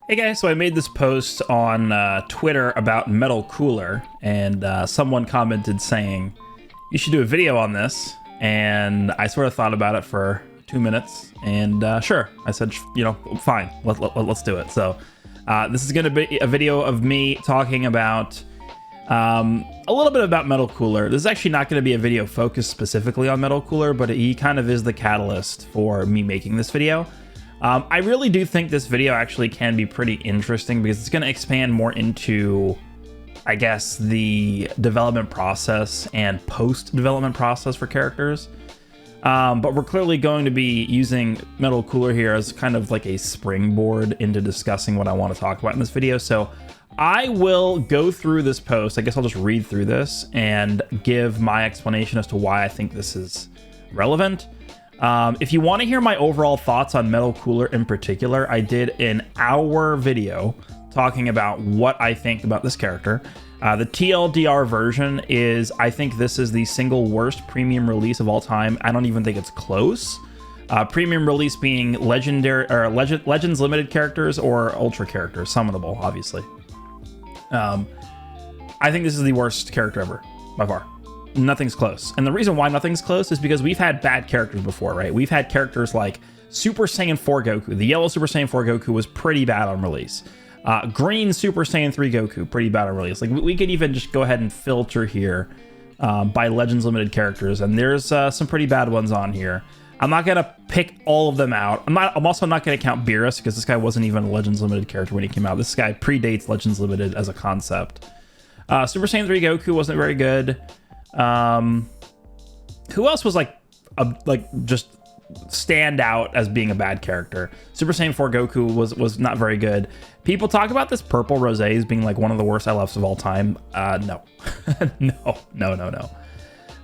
Hey guys, so I made this post on Twitter about Metal Cooler, and someone commented saying, you should do a video on this, and I sort of thought about it for 2 minutes, and sure, I said, fine, let's do it. So this is going to be a video of me talking about a little bit about Metal Cooler. This is actually not going to be a video focused specifically on Metal Cooler, but he kind of is the catalyst for me making this video. I really do think this video actually can be pretty interesting because it's going to expand more into, I guess, the development process and post-development process for characters. But we're clearly going to be using Metal Cooler here as kind of like a springboard into discussing what I want to talk about in this video. So I will go through this post. I guess I'll just read through this and give my explanation as to why I think this is relevant. If you want to hear my overall thoughts on Metal Cooler in particular, I did an hour video talking about what I think about this character. The TLDR version is, I think this is the single worst premium release of all time. I don't even think it's close. Premium release being legendary or Legends limited characters or ultra characters, summonable, obviously. I think this is the worst character ever, by far. Nothing's close. And the reason why nothing's close is because we've had bad characters before, right? We've had characters like Super Saiyan 4 Goku. The yellow Super Saiyan 4 Goku was pretty bad on release. Green Super Saiyan 3 Goku, pretty bad on release. Like, we could even just go ahead and filter here by Legends Limited characters, and there's some pretty bad ones on here. I'm not gonna pick all of them out. I'm also not gonna count Beerus because this guy wasn't even a Legends Limited character when he came out. This guy predates Legends Limited as a concept. Super Saiyan 3 Goku wasn't very good. Who else was just stand out as being a bad character? Super Saiyan 4 Goku was not very good. People talk about this purple Rose as being like one of the worst LFs of all time. No. no.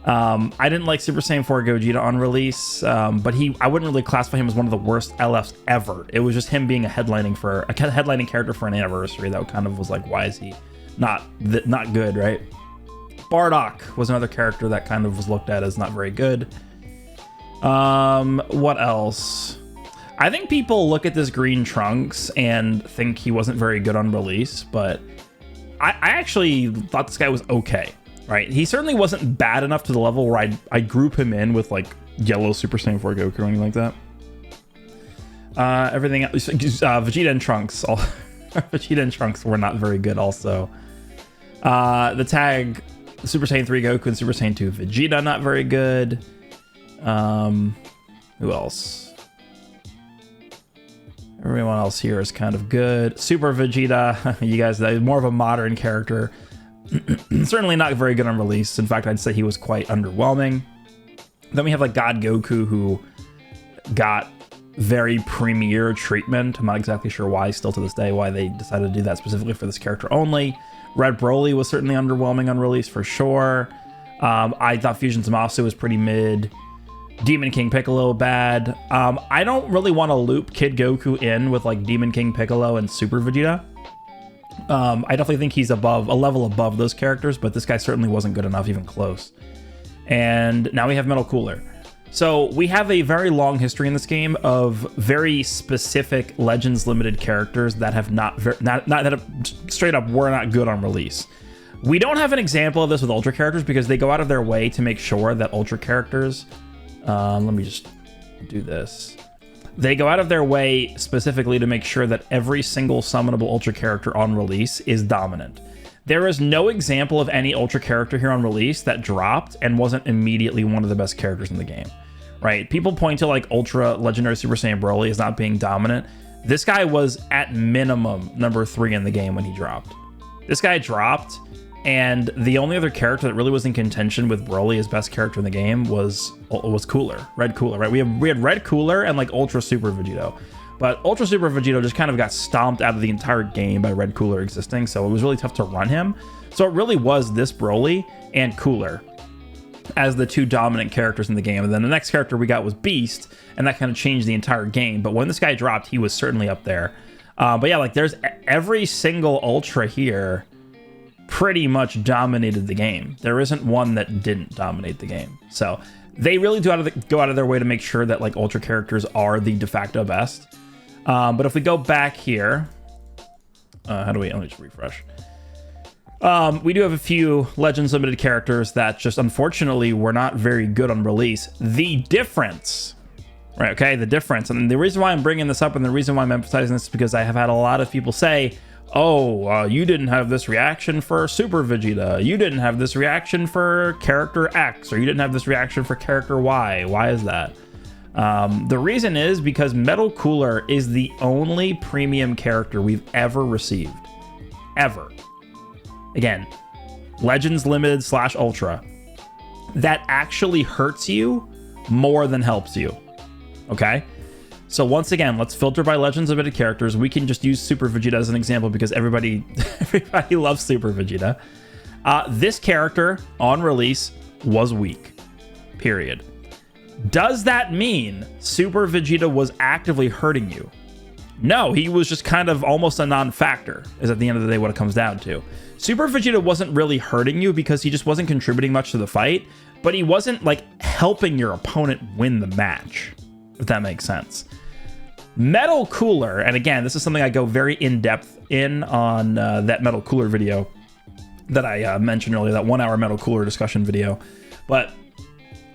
I didn't like Super Saiyan 4 Gogeta on release, but I wouldn't really classify him as one of the worst LFs ever. It was just him being a headlining character for an anniversary. That kind of was like, why is he not good, right? Bardock was another character that kind of was looked at as not very good. What else? I think people look at this Green Trunks and think he wasn't very good on release, but I actually thought this guy was okay, right? He certainly wasn't bad enough to the level where I'd group him in with like yellow Super Saiyan 4 Goku or anything like that. Everything else, Vegeta and Trunks, Vegeta and Trunks were not very good also. The tag Super Saiyan 3 Goku and Super Saiyan 2 Vegeta, not very good. Who else? Everyone else here is kind of good. Super Vegeta, you guys, that is more of a modern character. Certainly not very good on release. In fact, I'd say he was quite underwhelming. Then we have like God Goku, who got very premier treatment. I'm not exactly sure why, still to this day, why they decided to do that specifically for this character only. Red Broly was certainly underwhelming on release for sure. I thought Fusion Zamasu was pretty mid. Demon King Piccolo, bad. I don't really want to loop Kid Goku in with like Demon King Piccolo and Super Vegeta. I definitely think he's a level above those characters, but this guy certainly wasn't good enough, even close. And now we have Metal Cooler. So we have a very long history in this game of very specific Legends Limited characters that have straight up were not good on release. We don't have an example of this with Ultra characters because they go out of their way to make sure that Ultra characters, let me just do this. They go out of their way specifically to make sure that every single summonable Ultra character on release is dominant. There is no example of any Ultra character here on release that dropped and wasn't immediately one of the best characters in the game, right? People point to like Ultra Legendary Super Saiyan Broly as not being dominant. This guy was at minimum number 3 in the game when he dropped. This guy dropped, and the only other character that really was in contention with Broly as best character in the game was Cooler, Red Cooler, right? We had Red Cooler and like Ultra Super Vegito. But Ultra Super Vegito just kind of got stomped out of the entire game by Red Cooler existing, so it was really tough to run him. So it really was this Broly and Cooler as the two dominant characters in the game. And then the next character we got was Beast, and that kind of changed the entire game. But when this guy dropped, he was certainly up there. But yeah, like there's every single Ultra here pretty much dominated the game. There isn't one that didn't dominate the game. So they really do go out of their way to make sure that like Ultra characters are the de facto best. But if we go back here, Let me just refresh. We do have a few Legends Limited characters that just unfortunately were not very good on release. The difference, right? Okay, the difference. And the reason why I'm bringing this up and the reason why I'm emphasizing this is because I have had a lot of people say, oh, you didn't have this reaction for Super Vegeta. You didn't have this reaction for character X, or you didn't have this reaction for character Y. Why is that? The reason is because Metal Cooler is the only premium character we've ever received. Ever. Again, Legends Limited / Ultra. That actually hurts you more than helps you. Okay? So once again, let's filter by Legends Limited characters. We can just use Super Vegeta as an example because everybody loves Super Vegeta. This character on release was weak. Period. Does that mean Super Vegeta was actively hurting you? No, he was just kind of almost a non-factor, is at the end of the day what it comes down to. Super Vegeta wasn't really hurting you because he just wasn't contributing much to the fight, but he wasn't like helping your opponent win the match, if that makes sense. Metal Cooler, and again, this is something I go very in-depth in on that Metal Cooler video that I mentioned earlier, that 1 hour Metal Cooler discussion video. But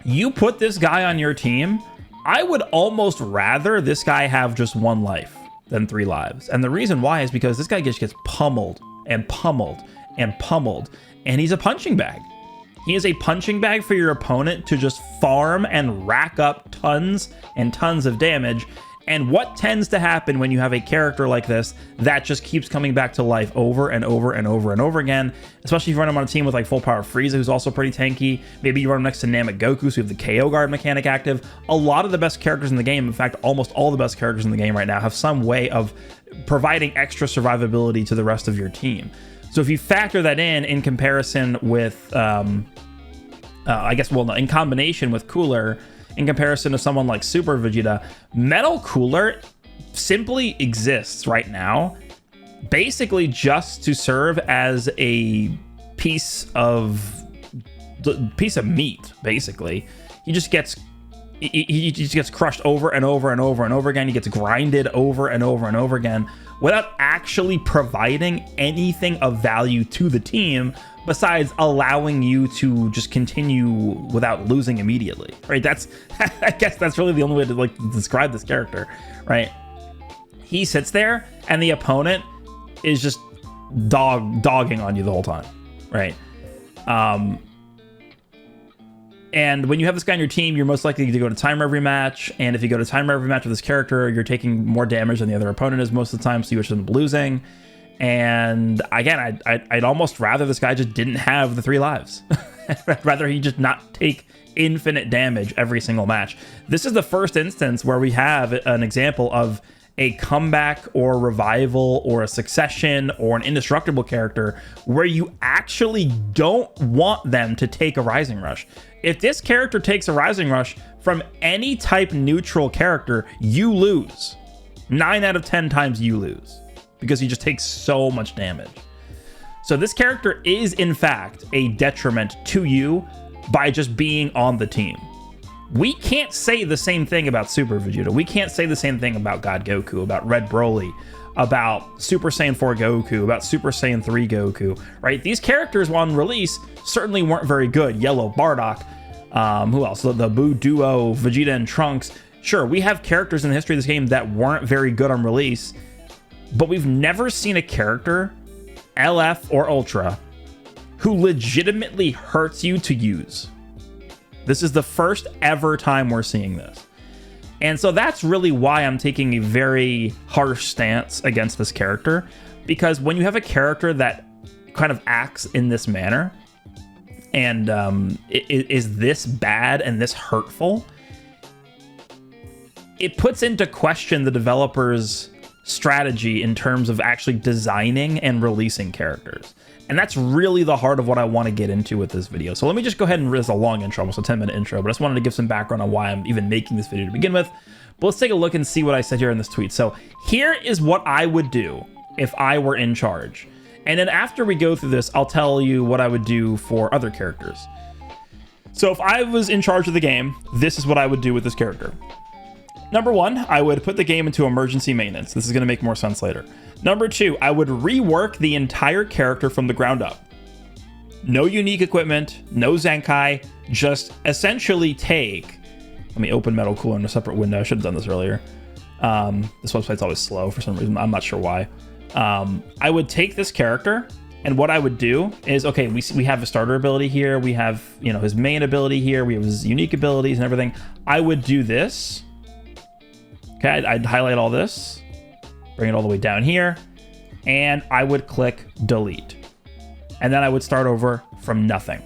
you put this guy on your team, I would almost rather this guy have just 1 life than 3 lives. And the reason why is because this guy just gets pummeled and pummeled and pummeled, and he's a punching bag. He is a punching bag for your opponent to just farm and rack up tons and tons of damage. And what tends to happen when you have a character like this that just keeps coming back to life over and over and over and over again, especially if you run him on a team with like full power Frieza, who's also pretty tanky. Maybe you run him next to Namek Goku, so you have the KO guard mechanic active. A lot of the best characters in the game, in fact, almost all the best characters in the game right now, have some way of providing extra survivability to the rest of your team. So if you factor that in comparison with, in combination with Cooler, in comparison to someone like Super Vegeta, Metal Cooler simply exists right now basically just to serve as a piece of meat, basically. He just gets crushed over and over and over and over again. He gets grinded over and over and over again without actually providing anything of value to the team besides allowing you to just continue without losing immediately, right? I guess that's really the only way to like describe this character, right? He sits there and the opponent is just dogging on you the whole time, right? And when you have this guy on your team, you're most likely to go to timer every match. And if you go to timer every match with this character, you're taking more damage than the other opponent is most of the time, so you should end up losing. And again, I'd almost rather this guy just didn't have the 3 lives. I'd rather he just not take infinite damage every single match. This is the first instance where we have an example of a comeback or revival or a succession or an indestructible character where you actually don't want them to take a Rising Rush. If this character takes a Rising Rush from any type neutral character, you lose. 9 out of 10 times you lose because he just takes so much damage. So this character is in fact a detriment to you by just being on the team. We can't say the same thing about Super Vegeta. We can't say the same thing about God Goku, about Red Broly, about Super Saiyan 4 Goku, about Super Saiyan 3 Goku, right? These characters on release certainly weren't very good. Yellow Bardock, who else? The Buu duo, Vegeta and Trunks. Sure, we have characters in the history of this game that weren't very good on release, but we've never seen a character, LF or Ultra, who legitimately hurts you to use. This is the first ever time we're seeing this. And so that's really why I'm taking a very harsh stance against this character, because when you have a character that kind of acts in this manner and is this bad and this hurtful, it puts into question the developer's strategy in terms of actually designing and releasing characters. And that's really the heart of what I want to get into with this video. So let me just go ahead and this is a long intro, almost a 10-minute intro, but I just wanted to give some background on why I'm even making this video to begin with. But let's take a look and see what I said here in this tweet. So here is what I would do if I were in charge. And then after we go through this, I'll tell you what I would do for other characters. So if I was in charge of the game, this is what I would do with this character. Number 1, I would put the game into emergency maintenance. This is going to make more sense later. Number 2, I would rework the entire character from the ground up. No unique equipment, no Zenkai, just essentially take... Let me open Metal Cooler in a separate window. I should have done this earlier. This website's always slow for some reason. I'm not sure why. I would take this character, and what I would do is, okay, we have a starter ability here. We have, you know, his main ability here. We have his unique abilities and everything. I would do this. Okay, I'd highlight all this, bring it all the way down here, and I would click delete. And then I would start over from nothing.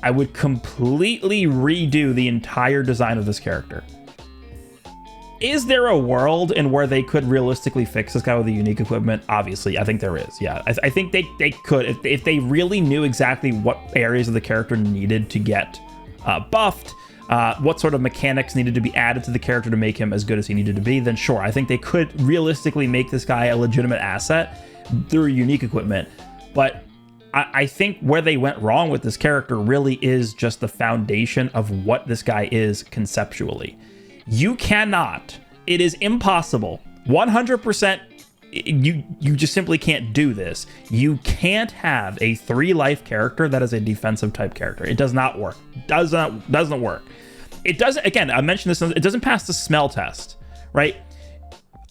I would completely redo the entire design of this character. Is there a world in where they could realistically fix this guy with the unique equipment? Obviously, I think there is. Yeah, I think they could. If they really knew exactly what areas of the character needed to get buffed, what sort of mechanics needed to be added to the character to make him as good as he needed to be, then sure, I think they could realistically make this guy a legitimate asset through unique equipment. But I think where they went wrong with this character really is just the foundation of what this guy is conceptually. You cannot, it is impossible, 100%, you just simply can't do this. You can't have a 3-life character that is a defensive type character. It does not work. Doesn't work. It doesn't, again, I mentioned this, it doesn't pass the smell test, right?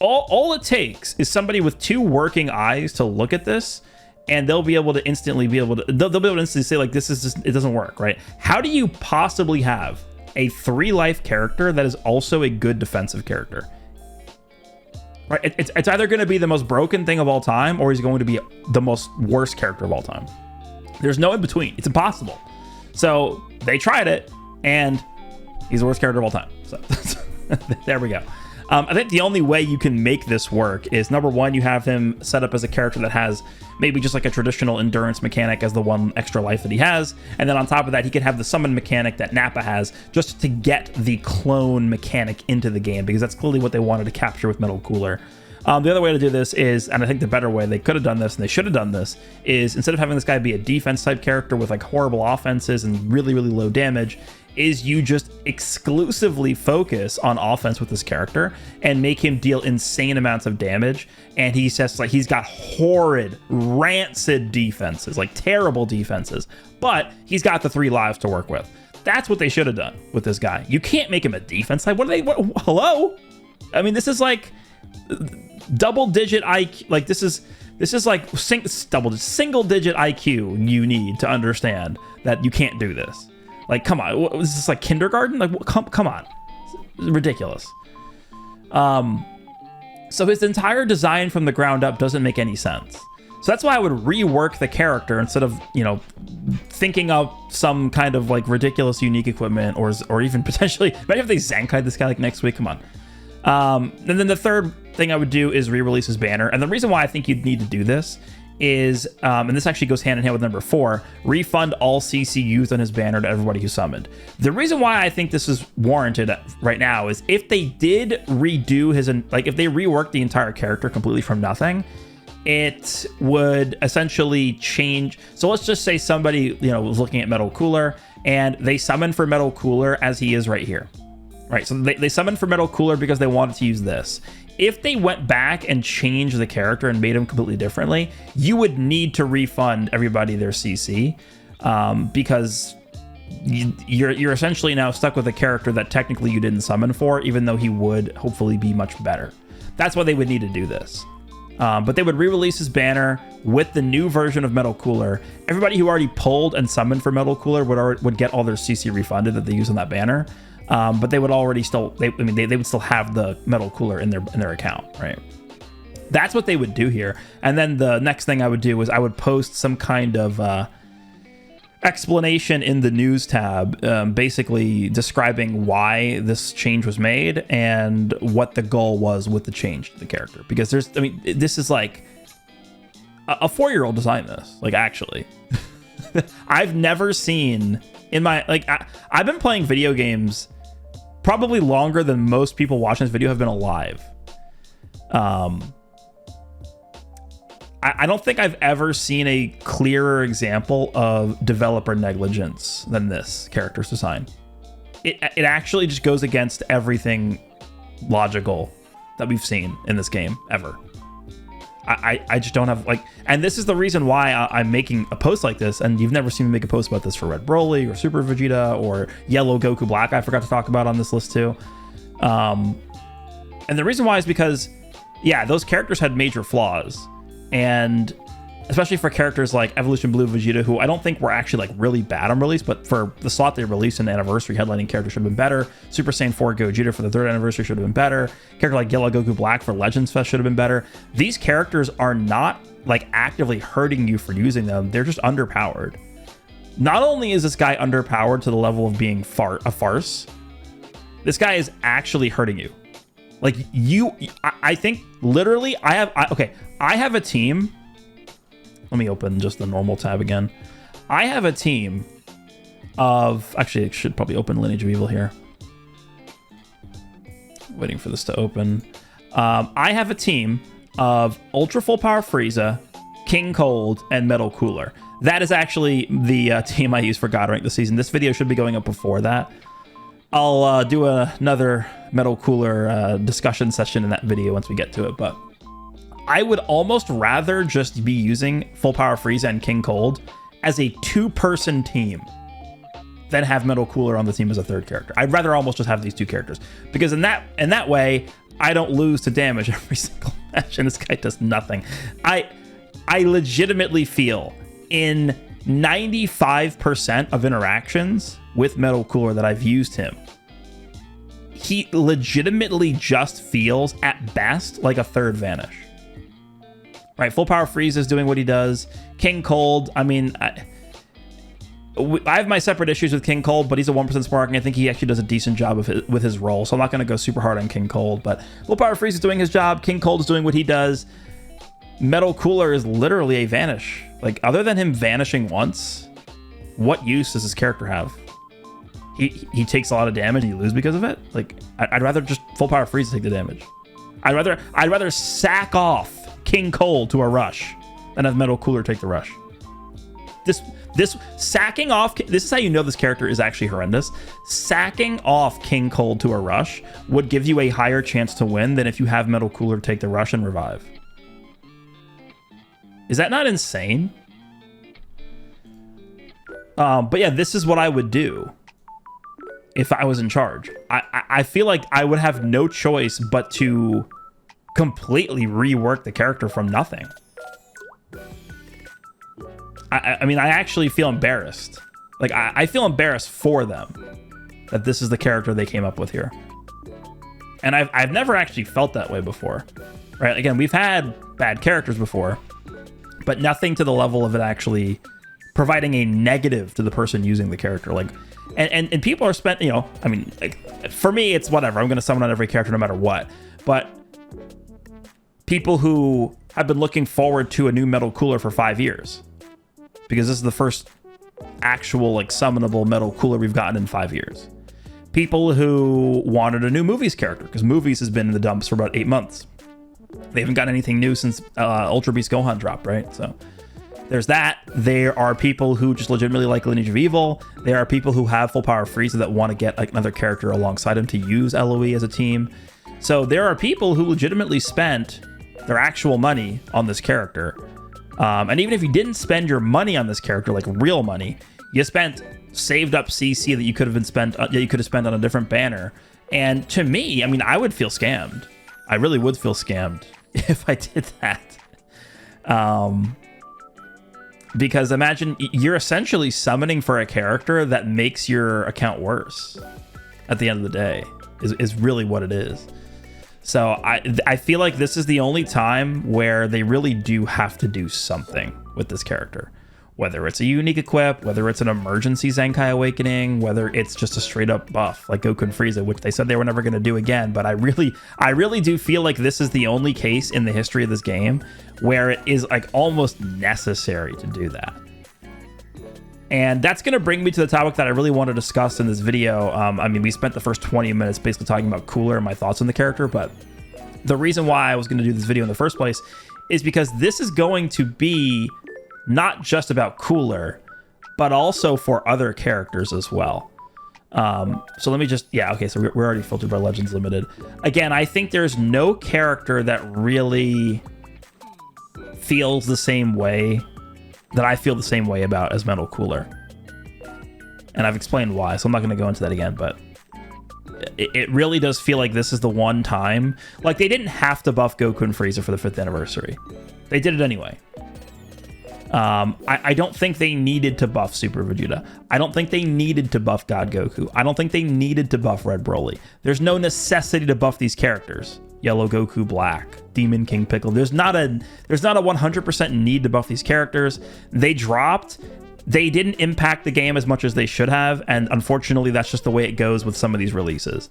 All it takes is somebody with 2 working eyes to look at this, and they'll be able to instantly say, like, this is just, it doesn't work, right? How do you possibly have a 3-life character that is also a good defensive character? Right? It's either going to be the most broken thing of all time, or he's going to be the most worst character of all time. There's no in between. It's impossible. So they tried it, and he's the worst character of all time. So there we go. I think the only way you can make this work is, number 1, you have him set up as a character that has maybe just like a traditional endurance mechanic as the 1 extra life that he has. And then on top of that, he could have the summon mechanic that Nappa has just to get the clone mechanic into the game, because that's clearly what they wanted to capture with Metal Cooler. The other way to do this is, and I think the better way, they could have done this and they should have done this, is instead of having this guy be a defense type character with like horrible offenses and really, really low damage, is you just exclusively focus on offense with this character and make him deal insane amounts of damage. And he's just like, he's got horrid, rancid defenses, like terrible defenses, but he's got the 3 lives to work with. That's what they should have done with this guy. You can't make him a defense type. Hello? I mean, this is like double digit IQ. Like this is like single digit IQ you need to understand that you can't do this. Like, come on, is this like kindergarten? Like, come on, it's ridiculous. So his entire design from the ground up doesn't make any sense. So that's why I would rework the character instead of, you know, thinking of some kind of like ridiculous unique equipment, or even potentially, imagine if they Zenkai this guy like next week. Come on. And then the third thing I would do is re-release his banner. And the reason why I think you'd need to do this is, and this actually goes hand in hand with number 4, refund all CC used on his banner to everybody who summoned. The reason why I think this is warranted right now is if they did redo his, like if they reworked the entire character completely from nothing, it would essentially change. So let's just say somebody, you know, was looking at Metal Cooler and they summoned for Metal Cooler as he is right here. Right, so they summoned for Metal Cooler because they wanted to use this. If they went back and changed the character and made him completely differently, you would need to refund everybody their CC, because you're essentially now stuck with a character that technically you didn't summon for, even though he would hopefully be much better. That's why they would need to do this. But they would re-release his banner with the new version of Metal Cooler. Everybody who already pulled and summoned for Metal Cooler would get all their CC refunded that they use on that banner. But they would already still, they would still have the Metal Cooler in their account, right? That's what they would do here. And then the next thing I would do is I would post some kind of explanation in the news tab, basically describing why this change was made and what the goal was with the change to the character. Because this is like a 4-year-old designed this, like actually. I've never seen in my, like, I've been playing video games probably longer than most people watching this video have been alive. I don't think I've ever seen a clearer example of developer negligence than this character's design. It actually just goes against everything logical that we've seen in this game ever. I just don't have like, and this is the reason why I'm making a post like this, and you've never seen me make a post about this for Red Broly or Super Vegeta or Yellow Goku Black I forgot to talk about on this list too. And the reason why is because, yeah, those characters had major flaws, and especially for characters like Evolution Blue Vegeta, who I don't think were actually like really bad on release, but for the slot they released in the anniversary, headlining character should have been better. Super Saiyan 4 Gogeta for the 3rd anniversary should have been better. Character like Yellow Goku Black for Legends Fest should have been better. These characters are not like actively hurting you for using them. They're just underpowered. Not only is this guy underpowered to the level of being a farce, this guy is actually hurting you. Like I think literally I have a team. Let me open just the normal tab again. I have a team of... Actually, I should probably open Lineage of Evil here. Waiting for this to open. I have a team of Ultra Full Power Frieza, King Cold, and Metal Cooler. That is actually the team I use for God Rank this season. This video should be going up before that. I'll do another Metal Cooler discussion session in that video once we get to it, but... I would almost rather just be using Full Power Frieza and King Cold as a 2-person team than have Metal Cooler on the team as a 3rd character. I'd rather almost just have these 2 characters, because in that way, I don't lose to damage every single match, and this guy does nothing. I legitimately feel in 95% of interactions with Metal Cooler that I've used him, he legitimately just feels at best like a 3rd Vanish. Right, Full Power Frieza is doing what he does. King Cold, I mean, I have my separate issues with King Cold, but he's a 1% sparking. I think he actually does a decent job with his role, so I'm not going to go super hard on King Cold. But Full Power Frieza is doing his job. King Cold is doing what he does. Metal Cooler is literally a vanish. Like, other than him vanishing once, what use does his character have? He takes a lot of damage and you lose because of it? Like, I'd rather just Full Power Frieza take the damage. I'd rather sack off King Cold to a rush and have Metal Cooler take the rush. This sacking off, this is how you know this character is actually horrendous. Sacking off King Cold to a rush would give you a higher chance to win than if you have Metal Cooler take the rush and revive. Is that not insane? But yeah, this is what I would do if I was in charge. I feel like I would have no choice but to completely rework the character from nothing. I mean, I actually feel embarrassed. Like, I feel embarrassed for them that this is the character they came up with here. And I've never actually felt that way before, right? Again, we've had bad characters before, but nothing to the level of it actually providing a negative to the person using the character. Like, and people are spent, you know, I mean, like, for me, it's whatever. I'm going to summon on every character no matter what. But people who have been looking forward to a new Metal Cooler for 5 years, because this is the first actual like summonable Metal Cooler we've gotten in 5 years. People who wanted a new Movies character, because Movies has been in the dumps for about 8 months. They haven't gotten anything new since Ultra Beast Gohan dropped, right? So there's that. There are people who just legitimately like Lineage of Evil. There are people who have Full Power Frieza that want to get like another character alongside him to use LOE as a team. So there are people who legitimately spent their actual money on this character. And even if you didn't spend your money on this character, like real money, you spent saved up CC that you could have spent on a different banner. And to me, I mean, I would feel scammed. I really would feel scammed if I did that. Because imagine you're essentially summoning for a character that makes your account worse at the end of the day, is really what it is. So I feel like this is the only time where they really do have to do something with this character. Whether it's a unique equip, whether it's an emergency Zenkai Awakening, whether it's just a straight up buff like Goku and Frieza, which they said they were never going to do again. But I really do feel like this is the only case in the history of this game where it is like almost necessary to do that. And that's going to bring me to the topic that I really want to discuss in this video. I mean, we spent the first 20 minutes basically talking about Cooler and my thoughts on the character, but the reason why I was going to do this video in the first place is because this is going to be not just about Cooler, but also for other characters as well. So let me just, yeah, okay, so we're already filtered by Legends Limited. Again, I think there's no character that really feels the same way that I feel the same way about as Metal Cooler. And I've explained why, so I'm not going to go into that again, but it really does feel like this is the one time. Like, they didn't have to buff Goku and Frieza for the 5th anniversary. They did it anyway. I don't think they needed to buff Super Vegeta. I don't think they needed to buff God Goku. I don't think they needed to buff Red Broly. There's no necessity to buff these characters. Yellow Goku Black, Demon King Piccolo. There's not a 100% need to buff these characters. They dropped. They didn't impact the game as much as they should have, and unfortunately, that's just the way it goes with some of these releases.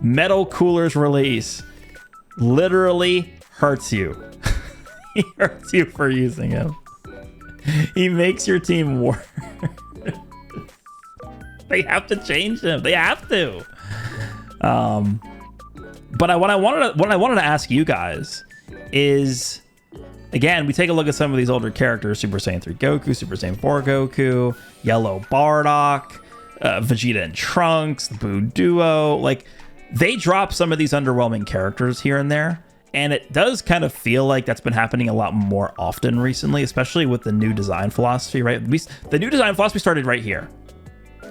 Metal Cooler's release literally hurts you. He hurts you for using him. He makes your team worse. They have to change him. They have to. But what I wanted to ask you guys is, again, we take a look at some of these older characters: Super Saiyan 3 Goku, Super Saiyan 4 Goku, Yellow Bardock, Vegeta and Trunks, the Buu Duo. Like, they drop some of these underwhelming characters here and there. And it does kind of feel like that's been happening a lot more often recently, especially with the new design philosophy, right? The new design philosophy started right here,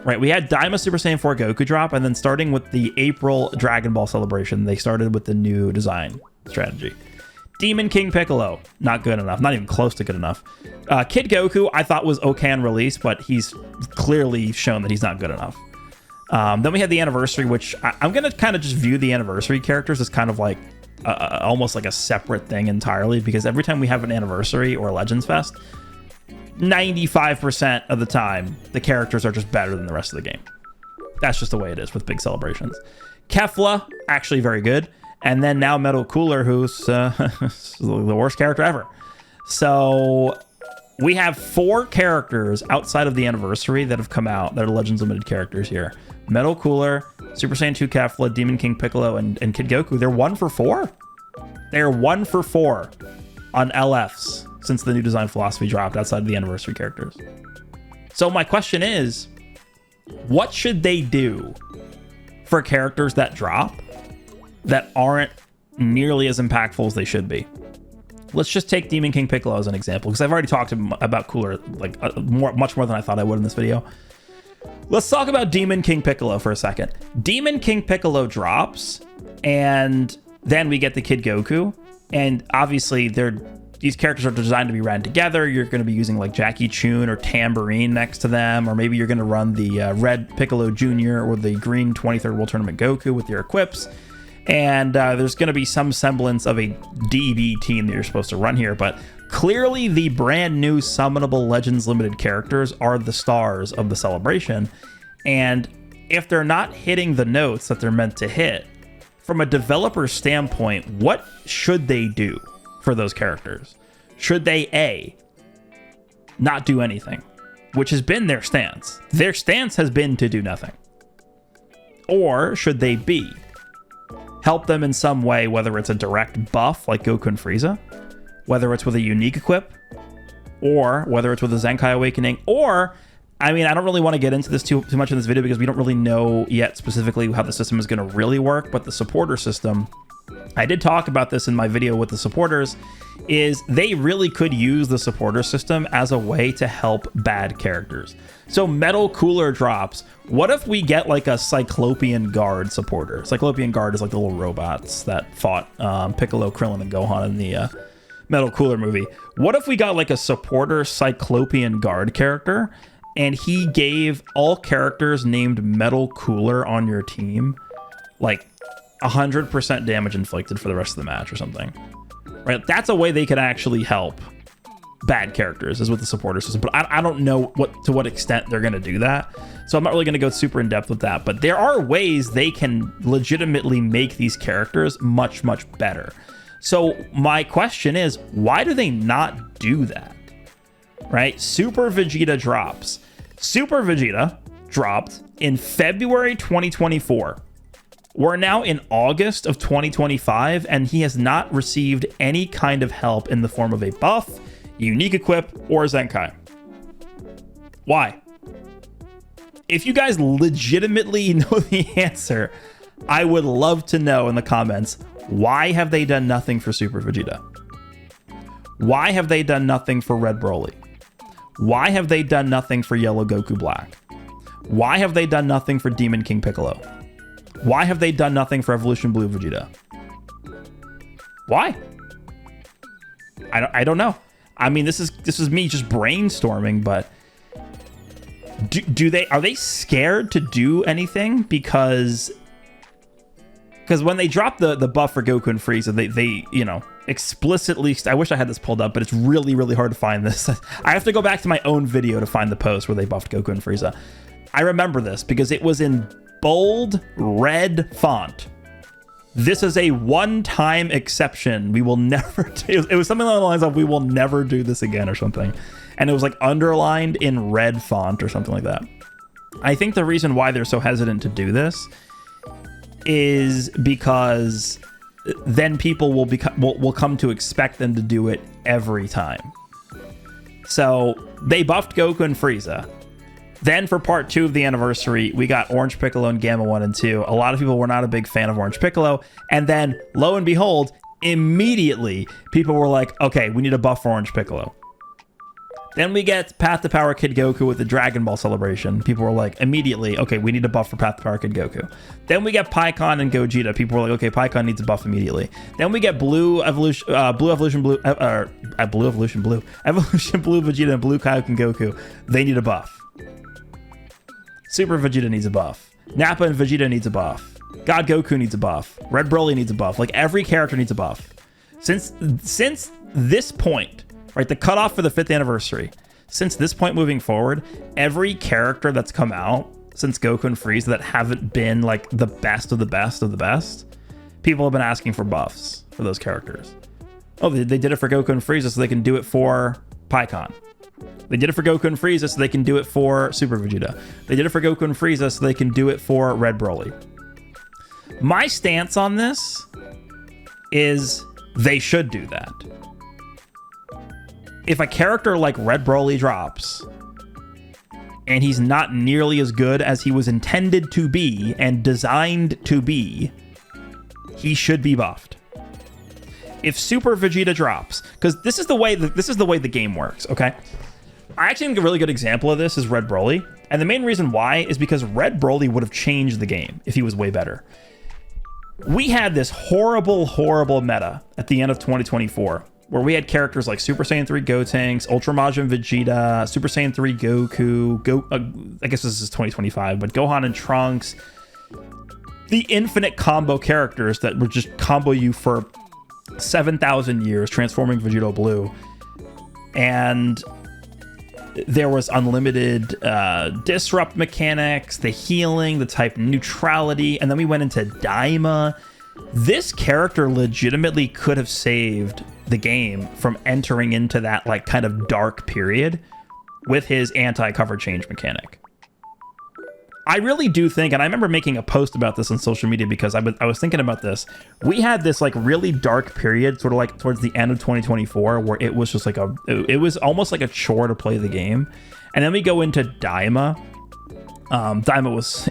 right? We had Daima Super Saiyan 4 Goku drop, and then starting with the April Dragon Ball celebration, they started with the new design strategy. Demon King Piccolo, not good enough, not even close to good enough. Kid Goku, I thought was okay on release, but he's clearly shown that he's not good enough. Then we had the anniversary, which I'm going to kind of just view the anniversary characters as kind of like almost like a separate thing entirely, because every time we have an anniversary or a Legends Fest, 95% of the time the characters are just better than the rest of the game. That's just the way it is with big celebrations. Kefla, actually very good. And then now Metal Cooler, who's the worst character ever. So we have 4 characters outside of the anniversary that have come out that are Legends Limited characters here. Metal Cooler, Super Saiyan 2 Kefla, Demon King Piccolo, and Kid Goku. They're 1 for 4. They're 1 for 4 on LFs since the new design philosophy dropped outside of the anniversary characters. So my question is, what should they do for characters that drop that aren't nearly as impactful as they should be? Let's just take Demon King Piccolo as an example, because I've already talked about Cooler like much more than I thought I would in this video. Let's talk about Demon King Piccolo for a second. Demon King Piccolo drops, and then we get the Kid Goku, and obviously these characters are designed to be ran together. You're going to be using like Jackie Chun or Tambourine next to them, or maybe you're going to run the Red Piccolo Jr. or the Green 23rd World Tournament Goku with your equips. And there's going to be some semblance of a DB team that you're supposed to run here, but clearly the brand new summonable Legends Limited characters are the stars of the celebration. And if they're not hitting the notes that they're meant to hit, from a developer standpoint, what should they do for those characters? Should they A, not do anything, which has been their stance? Their stance has been to do nothing. Or should they B, help them in some way, whether it's a direct buff like Goku and Frieza, whether it's with a unique equip, or whether it's with a Zenkai Awakening, or, I mean, I don't really want to get into this too much in this video because we don't really know yet specifically how the system is going to really work, but the supporter system, I did talk about this in my video with the supporters, is they really could use the supporter system as a way to help bad characters. So Metal Cooler drops. What if we get like a Cyclopean Guard supporter? Cyclopean Guard is like the little robots that fought Piccolo, Krillin, and Gohan in the Metal Cooler movie. What if we got like a supporter Cyclopean Guard character, and he gave all characters named Metal Cooler on your team like 100% damage inflicted for the rest of the match or something, right? That's a way they could actually help bad characters, is with the supporter system. But I don't know to what extent they're going to do that. So I'm not really going to go super in depth with that. But there are ways they can legitimately make these characters much, much better. So my question is, why do they not do that? Right? Super Vegeta drops. Super Vegeta dropped in February 2024. We're now in August of 2025, and he has not received any kind of help in the form of a buff, unique equip, or Zenkai. Why? If you guys legitimately know the answer, I would love to know in the comments, why have they done nothing for Super Vegeta? Why have they done nothing for Red Broly? Why have they done nothing for Yellow Goku Black? Why have they done nothing for Demon King Piccolo? Why have they done nothing for Evolution Blue Vegeta? Why? I don't know. I mean, this is me just brainstorming, but are they scared to do anything? Because when they drop the buff for Goku and Frieza, they you know, explicitly, I wish I had this pulled up, but it's really, really hard to find this. I have to go back to my own video to find the post where they buffed Goku and Frieza. I remember this because it was in bold red font. This is a one-time exception. We will never do it. Was something along the lines of, we will never do this again or something. And it was like underlined in red font or something like that. I think the reason why they're so hesitant to do this is because then people will come to expect them to do it every time. So they buffed Goku and Frieza. Then for part 2 of the anniversary, we got Orange Piccolo and Gamma 1 and 2. A lot of people were not a big fan of Orange Piccolo. And then, lo and behold, immediately, people were like, okay, we need a buff for Orange Piccolo. Then we get Path to Power Kid Goku with the Dragon Ball celebration. People were like, immediately, okay, we need a buff for Path to Power Kid Goku. Then we get Pikkon and Gogeta. People were like, okay, Pikkon needs a buff immediately. Then we get Evolution Blue Vegeta and Blue Kaioken Goku. They need a buff. Super Vegeta needs a buff. Nappa and Vegeta needs a buff. God Goku needs a buff. Red Broly needs a buff. Like, every character needs a buff. Since this point, right, the cutoff for the 5th anniversary, since this point moving forward, every character that's come out since Goku and Frieza that haven't been like the best of the best of the best, people have been asking for buffs for those characters. Oh, they did it for Goku and Frieza so they can do it for Pikkon. They did it for Goku and Frieza so they can do it for Super Vegeta. They did it for Goku and Frieza so they can do it for Red Broly. My stance on this is they should do that. If a character like Red Broly drops and he's not nearly as good as he was intended to be and designed to be, he should be buffed. If Super Vegeta drops, because this is the way the game works, okay? I actually think a really good example of this is Red Broly, and the main reason why is because Red Broly would have changed the game if he was way better. We had this horrible, horrible meta at the end of 2024, where we had characters like Super Saiyan 3 Gotenks, Ultra Majin Vegeta, Super Saiyan 3 Goku, I guess this is 2025, but Gohan and Trunks, the infinite combo characters that would just combo you for 7,000 years, transforming Vegito Blue. And there was unlimited disrupt mechanics, the healing, the type neutrality, and then we went into Daima. This character legitimately could have saved the game from entering into that like kind of dark period with his anti-cover change mechanic. I really do think, and I remember making a post about this on social media because I was thinking about this. We had this like really dark period sort of like towards the end of 2024 where it was just like it was almost like a chore to play the game. And then we go into Daima. Daima was,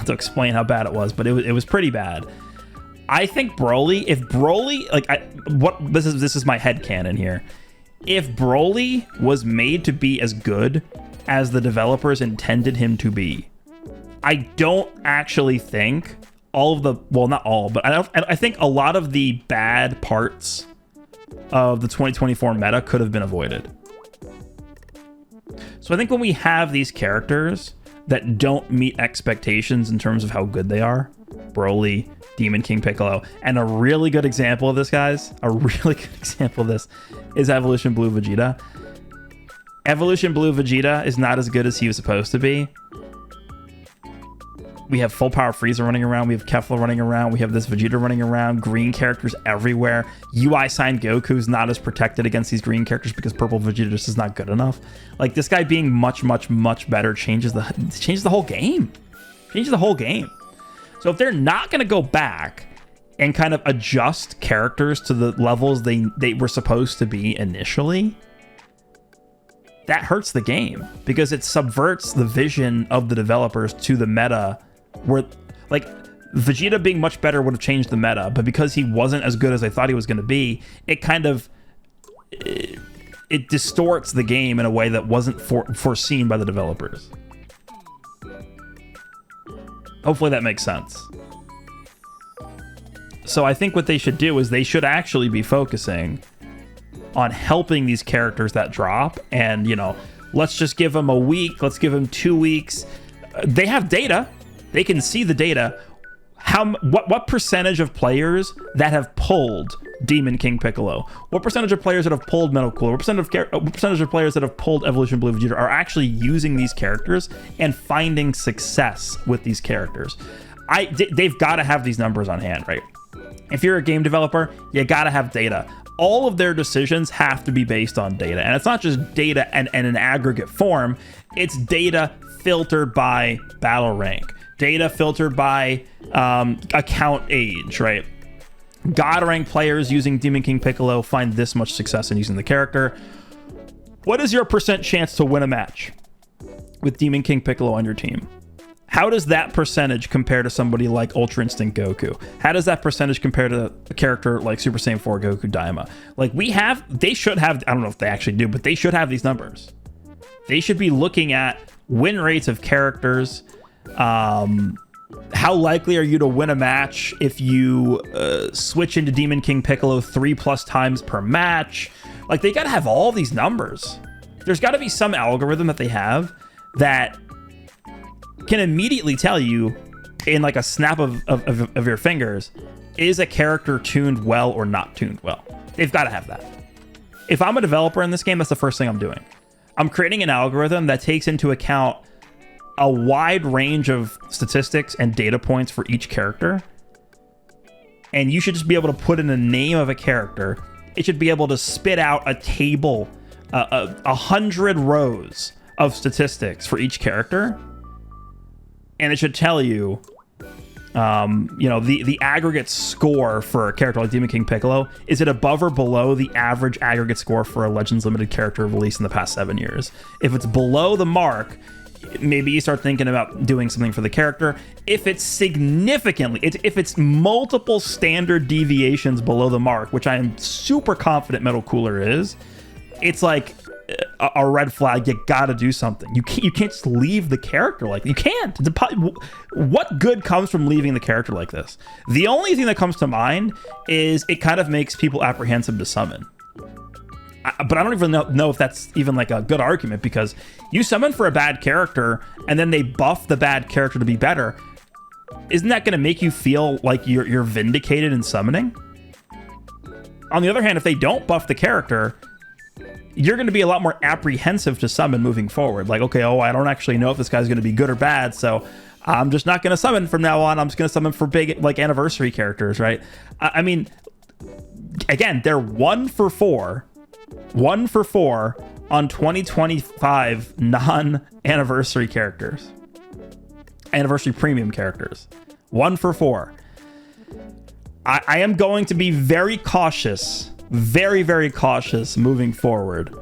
to explain how bad it was, but it was pretty bad. I think Broly, if Broly, like this is my headcanon here. If Broly was made to be as good as the developers intended him to be, I don't actually think all of the, well, not all, but I think a lot of the bad parts of the 2024 meta could have been avoided. So I think when we have these characters that don't meet expectations in terms of how good they are, Broly, Demon King Piccolo, and a really good example of this, guys, a really good example of this is Evolution Blue Vegeta. Evolution Blue Vegeta is not as good as he was supposed to be. We have full power Frieza running around. We have Kefla running around. We have this Vegeta running around. Green characters everywhere. UI signed Goku's not as protected against these green characters because purple Vegeta just is not good enough. Like, this guy being much, much, much better changes the whole game. Changes the whole game. So if they're not going to go back and kind of adjust characters to the levels they were supposed to be initially, that hurts the game because it subverts the vision of the developers to the meta. Where, like, Vegeta being much better would have changed the meta, but because he wasn't as good as I thought he was going to be, it kind of it distorts the game in a way that wasn't foreseen by the developers. Hopefully that makes sense. So I think what they should do is they should actually be focusing on helping these characters that drop, and, you know, let's just give them a week, let's give them 2 weeks. They have data. They can see the data. What percentage of players that have pulled Demon King Piccolo, what percentage of players that have pulled Metal Cooler, what percentage of players that have pulled Evolution Blue Vegeta are actually using these characters and finding success with these characters? They've got to have these numbers on hand, right? If you're a game developer, you got to have data. All of their decisions have to be based on data, and it's not just data and an aggregate form. It's data filtered by battle rank, data filtered by account age, right? God rank players using Demon King Piccolo find this much success in using the character. What is your percent chance to win a match with Demon King Piccolo on your team? How does that percentage compare to somebody like Ultra Instinct Goku? How does that percentage compare to a character like Super Saiyan 4 Goku Daima? Like, they should have, I don't know if they actually do, but they should have these numbers. They should be looking at win rates of characters. How likely are you to win a match if you switch into Demon King Piccolo 3+ times per match? Like, they got to have all these numbers. There's got to be some algorithm that they have that can immediately tell you in like a snap of your fingers, is a character tuned well or not tuned well? They've got to have that. If I'm a developer in this game, that's the first thing I'm doing. I'm creating an algorithm that takes into account a wide range of statistics and data points for each character. And you should just be able to put in the name of a character. It should be able to spit out a table, 100 rows of statistics for each character. And it should tell you, the aggregate score for a character like Demon King Piccolo. Is it above or below the average aggregate score for a Legends Limited character released in the past 7 years? If it's below the mark, maybe you start thinking about doing something for the character. If it's significantly, if it's multiple standard deviations below the mark, which I am super confident Metal Cooler is, it's like a red flag. You gotta do something. You can't just leave the character like, you can't. What good comes from leaving the character like this? The only thing that comes to mind is it kind of makes people apprehensive to summon. But I don't even know if that's even like a good argument, because you summon for a bad character and then they buff the bad character to be better. Isn't that going to make you feel like you're vindicated in summoning? On the other hand, if they don't buff the character, you're going to be a lot more apprehensive to summon moving forward. Like, okay, I don't actually know if this guy's going to be good or bad, so I'm just not going to summon from now on. I'm just going to summon for big, like, anniversary characters, right? I mean, again, they're 1 for 4 on 2025 non-anniversary characters. Anniversary premium characters. 1 for 4. I am going to be very cautious, very, very cautious moving forward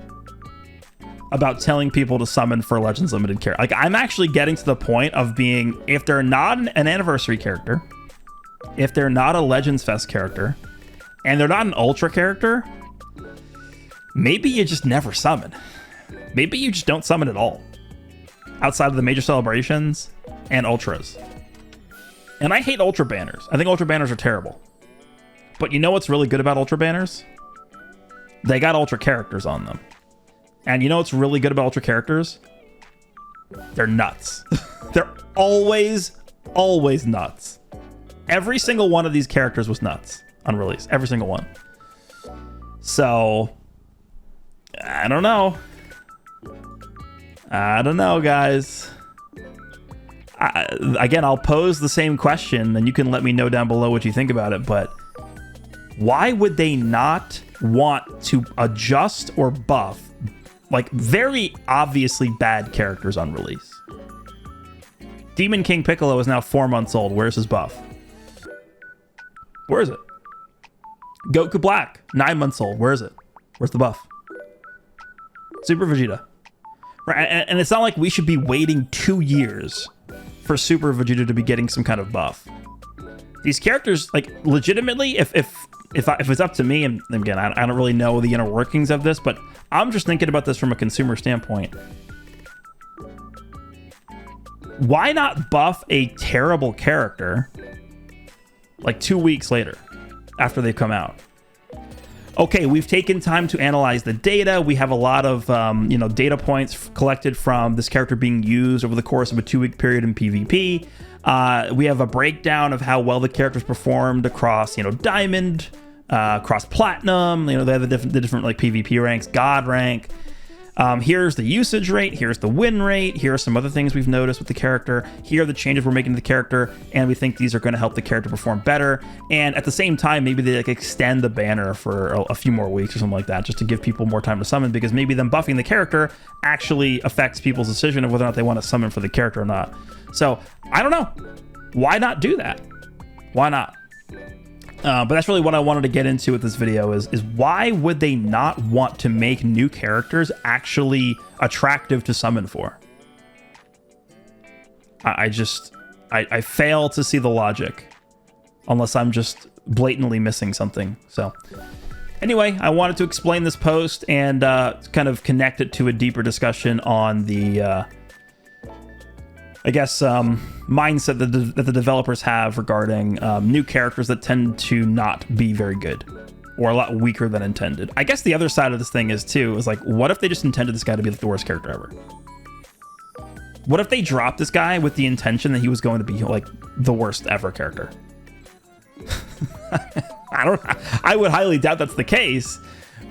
about telling people to summon for Legends Limited character. Like, I'm actually getting to the point of being, if they're not an anniversary character, if they're not a Legends Fest character, and they're not an Ultra character, maybe you just never summon. Maybe you just don't summon at all outside of the major celebrations and Ultras. And I hate Ultra banners. I think Ultra banners are terrible. But you know what's really good about Ultra banners? They got Ultra characters on them. And you know what's really good about Ultra characters? They're nuts. They're always nuts. Every single one of these characters was nuts on release. Every single one. So, I don't know. Guys. Again, I'll pose the same question, and you can let me know down below what you think about it, but why would they not want to adjust or buff, like, very obviously bad characters on release? Demon King Piccolo is now 4 months old. Where's his buff? Where is it? Goku Black, 9 months old. Where is it? Where's the buff? Super Vegeta. Right, and it's not like we should be waiting 2 years for Super Vegeta to be getting some kind of buff. These characters, like, legitimately, if if it's up to me, and again, I don't really know the inner workings of this, but I'm just thinking about this from a consumer standpoint. Why not buff a terrible character like 2 weeks later after they've come out? Okay, we've taken time to analyze the data. We have a lot of data points collected from this character being used over the course of a 2-week period in PvP. We have a breakdown of how well the characters performed across, Diamond, across Platinum. They have the different like PvP ranks, God rank. Here's the usage rate, here's the win rate, here are some other things we've noticed with the character, here are the changes we're making to the character, and we think these are going to help the character perform better. And at the same time, maybe they like extend the banner for a few more weeks or something like that, just to give people more time to summon, because maybe them buffing the character actually affects people's decision of whether or not they want to summon for the character or not. So I don't know. Why not do that? Why not? But that's really what I wanted to get into with this video is why would they not want to make new characters actually attractive to summon for? I fail to see the logic unless I'm just blatantly missing something. So anyway, I wanted to explain this post and kind of connect it to a deeper discussion on the mindset that the developers have regarding new characters that tend to not be very good or a lot weaker than intended. I guess the other side of this thing is like, what if they just intended this guy to be like the worst character ever? What if they dropped this guy with the intention that he was going to be like the worst ever character? I would highly doubt that's the case,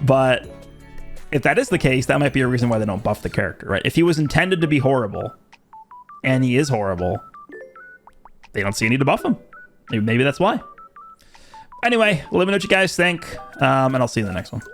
but if that is the case, that might be a reason why they don't buff the character, right? If he was intended to be horrible, and he is horrible, they don't see a need to buff him. Maybe that's why. Anyway, let me know what you guys think, and I'll see you in the next one.